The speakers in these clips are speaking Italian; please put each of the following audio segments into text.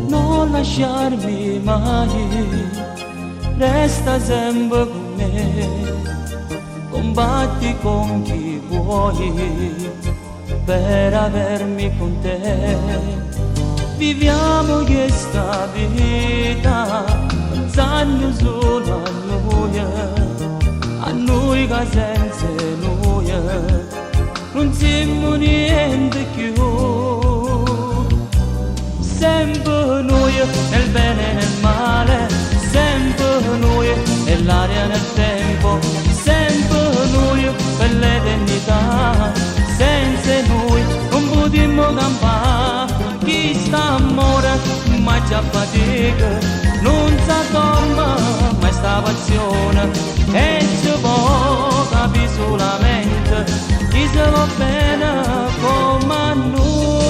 Non lasciarmi mai, resta sempre con me, combatti con chi vuoi per avermi con te. Viviamo questa vita pensando solo a noi che senza noi non siamo niente più. Sempre noi nel bene e nel male, sempre noi nell'aria e nel tempo, sempre noi per l'eternità. Senza noi non potremmo campare, chi sta amore ma già fatica, non si addorma mai sta passione e ci può capire solamente chi se va bene come a noi.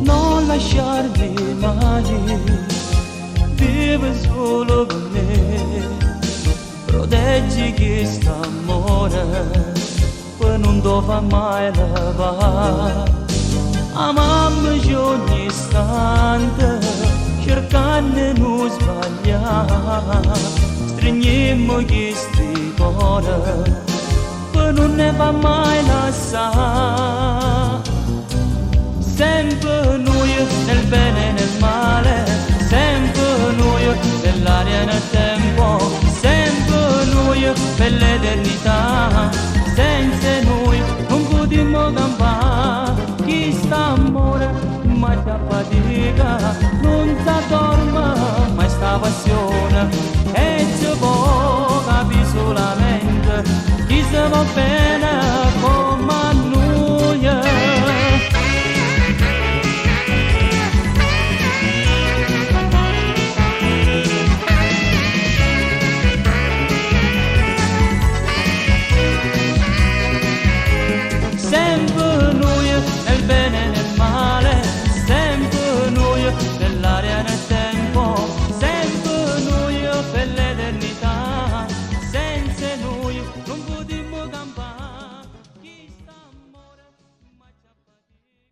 Non lasciarmi mai, vive solo con me, proteggi questo amore, poi non ti fa mai levare. Amammi ogni istante, cercando di non sbagliare, stringiamo questo cuore, poi non ne fa mai lasciare. Sempre noi nel bene e nel male, sempre noi nell'aria e nel tempo.